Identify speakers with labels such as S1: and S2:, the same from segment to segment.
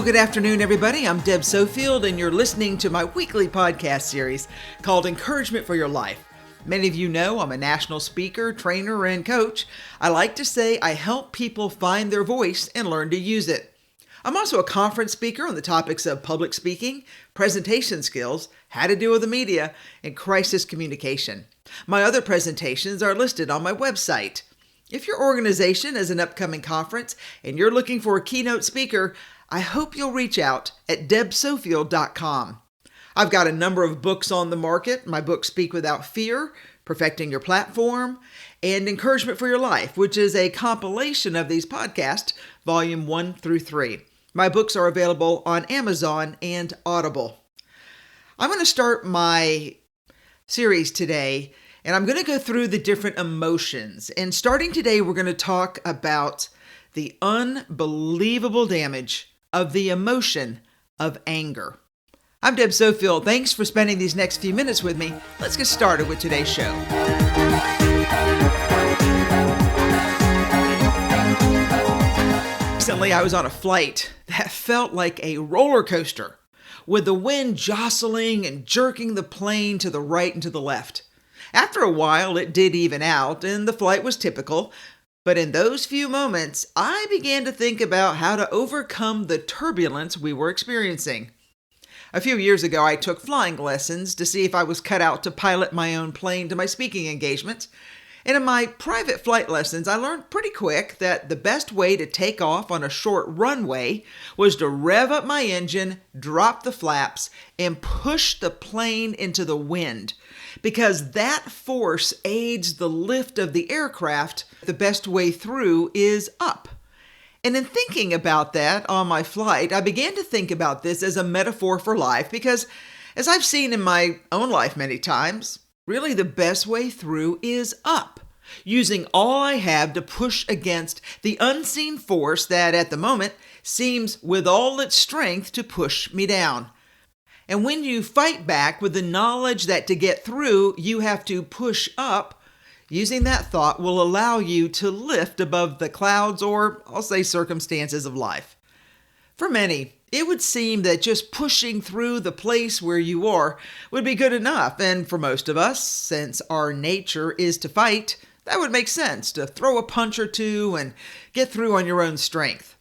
S1: Well, good afternoon, everybody. I'm Deb Sofield, and you're listening to my weekly podcast series called Encouragement for Your Life. Many of you know I'm a national speaker, trainer, and coach. I like to say I help people find their voice and learn to use it. I'm also a conference speaker on the topics of public speaking, presentation skills, how to deal with the media, and crisis communication. My other presentations are listed on my website. If your organization has an upcoming conference and you're looking for a keynote speaker, I hope you'll reach out at debsofield.com. I've got a number of books on the market. My books Speak Without Fear, Perfecting Your Platform, and Encouragement for Your Life, which is a compilation of these podcasts, volume 1 through 3. My books are available on Amazon and Audible. I'm going to start my series today, and I'm going to go through the different emotions. And starting today, we're going to talk about the unbelievable damage of the emotion of anger. I'm Deb Sofield. Thanks for spending these next few minutes with me. Let's get started with today's show. Recently, I was on a flight that felt like a roller coaster, with the wind jostling and jerking the plane to the right and to the left. After a while, it did even out, and the flight was typical. But in those few moments, I began to think about how to overcome the turbulence we were experiencing. A few years ago, I took flying lessons to see if I was cut out to pilot my own plane to my speaking engagements. And in my private flight lessons, I learned pretty quick that the best way to take off on a short runway was to rev up my engine, drop the flaps, and push the plane into the wind. Because that force aids the lift of the aircraft, the best way through is up. And in thinking about that on my flight, I began to think about this as a metaphor for life because, as I've seen in my own life many times, really the best way through is up, using all I have to push against the unseen force that at the moment seems with all its strength to push me down. And when you fight back with the knowledge that to get through, you have to push up, using that thought will allow you to lift above the clouds or, I'll say, circumstances of life. For many, it would seem that just pushing through the place where you are would be good enough. And for most of us, since our nature is to fight, that would make sense to throw a punch or two and get through on your own strength.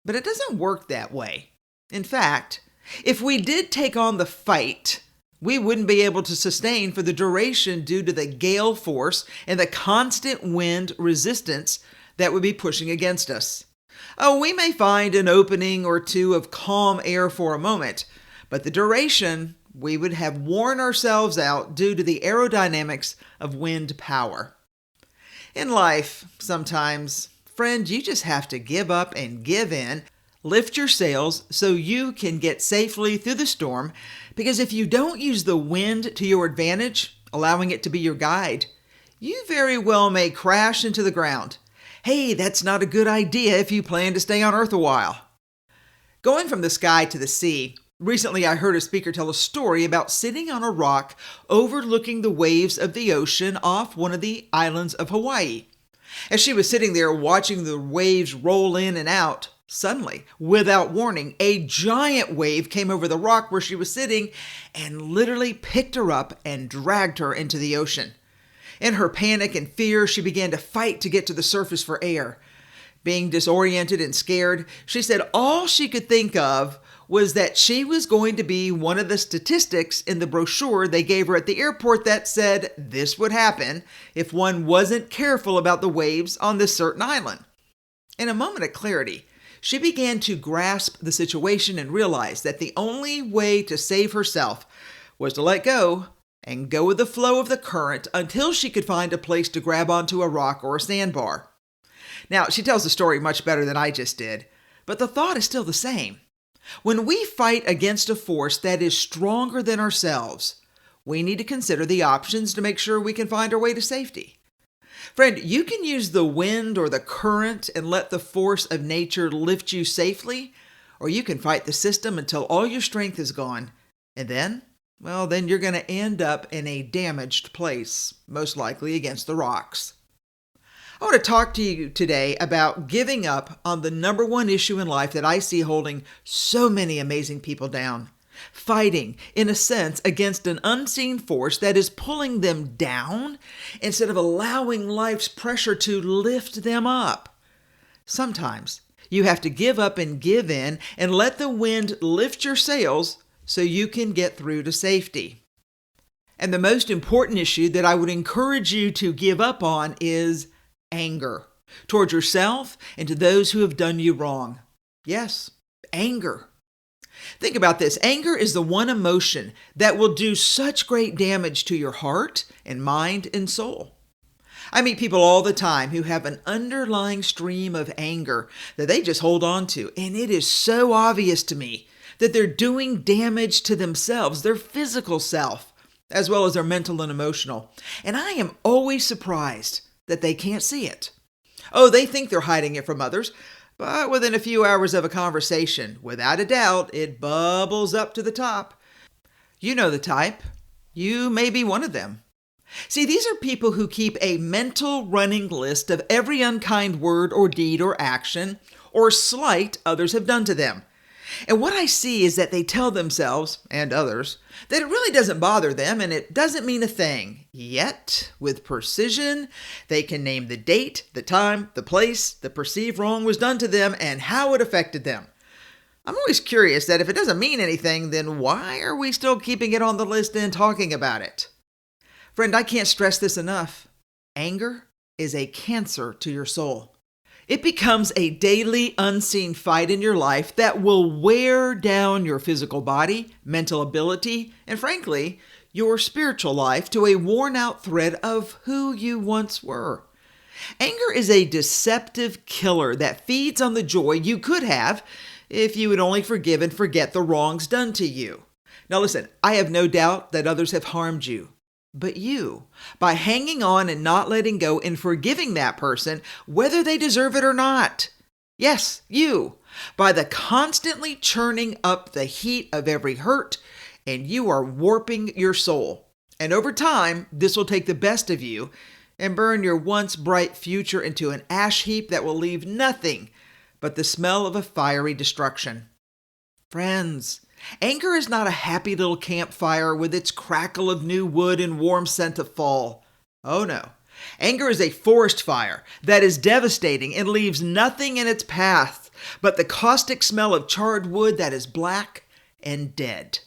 S1: But it doesn't work that way. In fact, if we did take on the fight, we wouldn't be able to sustain for the duration due to the gale force and the constant wind resistance that would be pushing against us. Oh, we may find an opening or two of calm air for a moment, but the duration, we would have worn ourselves out due to the aerodynamics of wind power. In life, sometimes, friend, you just have to give up and give in. Lift your sails so you can get safely through the storm, because if you don't use the wind to your advantage, allowing it to be your guide, you very well may crash into the ground. Hey, that's not a good idea if you plan to stay on Earth a while. Going from the sky to the sea, recently I heard a speaker tell a story about sitting on a rock overlooking the waves of the ocean off one of the islands of Hawaii. As she was sitting there watching the waves roll in and out, suddenly, without warning, a giant wave came over the rock where she was sitting and literally picked her up and dragged her into the ocean. In her panic and fear, she began to fight to get to the surface for air. Being disoriented and scared, she said all she could think of was that she was going to be one of the statistics in the brochure they gave her at the airport that said this would happen if one wasn't careful about the waves on this certain island. In a moment of clarity, she began to grasp the situation and realized that the only way to save herself was to let go and go with the flow of the current until she could find a place to grab onto a rock or a sandbar. Now, she tells the story much better than I just did, but the thought is still the same. When we fight against a force that is stronger than ourselves, we need to consider the options to make sure we can find our way to safety. Friend, you can use the wind or the current and let the force of nature lift you safely, or you can fight the system until all your strength is gone. And then you're going to end up in a damaged place, most likely against the rocks. I want to talk to you today about giving up on the number one issue in life that I see holding so many amazing people down. Fighting, in a sense, against an unseen force that is pulling them down instead of allowing life's pressure to lift them up. Sometimes you have to give up and give in and let the wind lift your sails so you can get through to safety. And the most important issue that I would encourage you to give up on is anger towards yourself and to those who have done you wrong. Yes, anger. Think about this. Anger is the one emotion that will do such great damage to your heart and mind and soul. I meet people all the time who have an underlying stream of anger that they just hold on to, and it is so obvious to me that they're doing damage to themselves, their physical self, as well as their mental and emotional. And I am always surprised that they can't see it. Oh, they think they're hiding it from others, but within a few hours of a conversation, without a doubt, it bubbles up to the top. You know the type. You may be one of them. See, these are people who keep a mental running list of every unkind word or deed or action or slight others have done to them. And what I see is that they tell themselves, and others, that it really doesn't bother them and it doesn't mean a thing. Yet, with precision, they can name the date, the time, the place, the perceived wrong was done to them, and how it affected them. I'm always curious that if it doesn't mean anything, then why are we still keeping it on the list and talking about it? Friend, I can't stress this enough. Anger is a cancer to your soul. It becomes a daily unseen fight in your life that will wear down your physical body, mental ability, and frankly, your spiritual life to a worn out thread of who you once were. Anger is a deceptive killer that feeds on the joy you could have if you would only forgive and forget the wrongs done to you. Now listen, I have no doubt that others have harmed you. But you, by hanging on and not letting go and forgiving that person, whether they deserve it or not. Yes, you, by the constantly churning up the heat of every hurt, and you are warping your soul. And over time, this will take the best of you and burn your once bright future into an ash heap that will leave nothing but the smell of a fiery destruction. Friends, anger is not a happy little campfire with its crackle of new wood and warm scent of fall. Oh no. Anger is a forest fire that is devastating and leaves nothing in its path but the caustic smell of charred wood that is black and dead.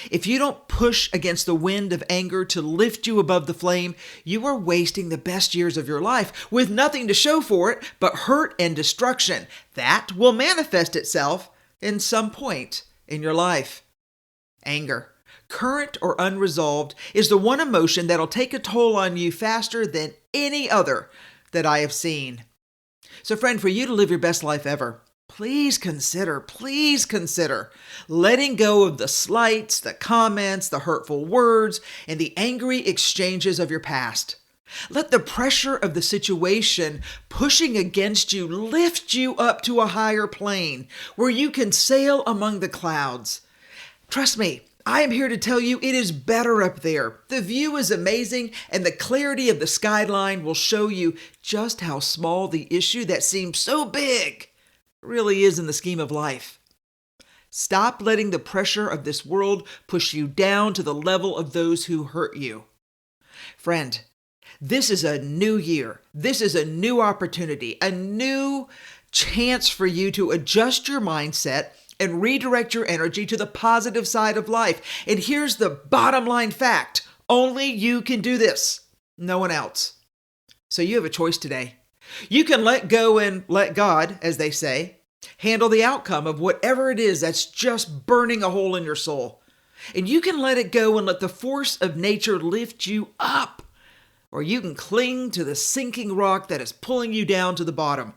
S1: If you don't push against the wind of anger to lift you above the flame, you are wasting the best years of your life with nothing to show for it but hurt and destruction. That will manifest itself in some point in your life. Anger, current or unresolved, is the one emotion that'll take a toll on you faster than any other that I have seen. So friend, for you to live your best life ever, please consider letting go of the slights, the comments, the hurtful words, and the angry exchanges of your past. Let the pressure of the situation pushing against you lift you up to a higher plane where you can sail among the clouds. Trust me, I am here to tell you it is better up there. The view is amazing, and the clarity of the skyline will show you just how small the issue that seems so big really is in the scheme of life. Stop letting the pressure of this world push you down to the level of those who hurt you. Friend, this is a new year. This is a new opportunity, a new chance for you to adjust your mindset and redirect your energy to the positive side of life. And here's the bottom line fact. Only you can do this. No one else. So you have a choice today. You can let go and let God, as they say, handle the outcome of whatever it is that's just burning a hole in your soul. And you can let it go and let the force of nature lift you up. Or you can cling to the sinking rock that is pulling you down to the bottom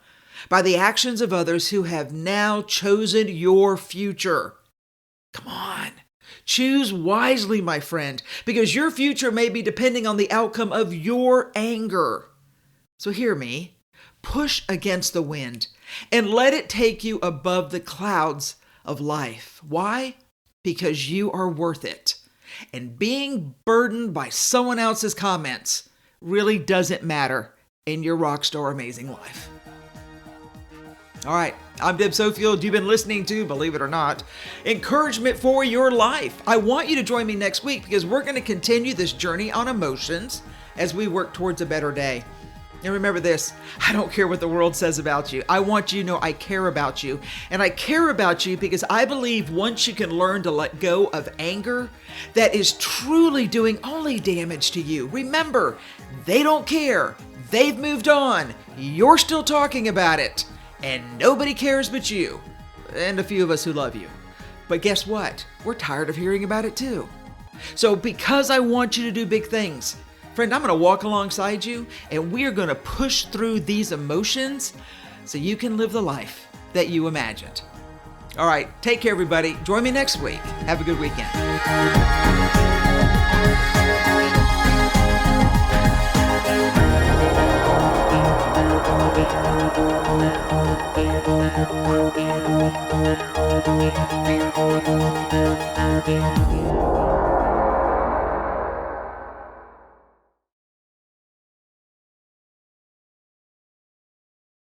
S1: by the actions of others who have now chosen your future. Come on, choose wisely, my friend, because your future may be depending on the outcome of your anger. So hear me, push against the wind and let it take you above the clouds of life. Why? Because you are worth it. And being burdened by someone else's comments really doesn't matter in your rockstar amazing life. All right, I'm Deb Sofield. You've been listening to, believe it or not, Encouragement for Your Life. I want you to join me next week because we're going to continue this journey on emotions as we work towards a better day. And remember this, I don't care what the world says about you. I want you to know I care about you. And I care about you because I believe once you can learn to let go of anger that is truly doing only damage to you. Remember, they don't care. They've moved on. You're still talking about it. And nobody cares but you. And a few of us who love you. But guess what? We're tired of hearing about it too. So because I want you to do big things, friend, I'm going to walk alongside you and we are going to push through these emotions so you can live the life that you imagined. All right, take care, everybody. Join me next week. Have a good weekend. Thank you.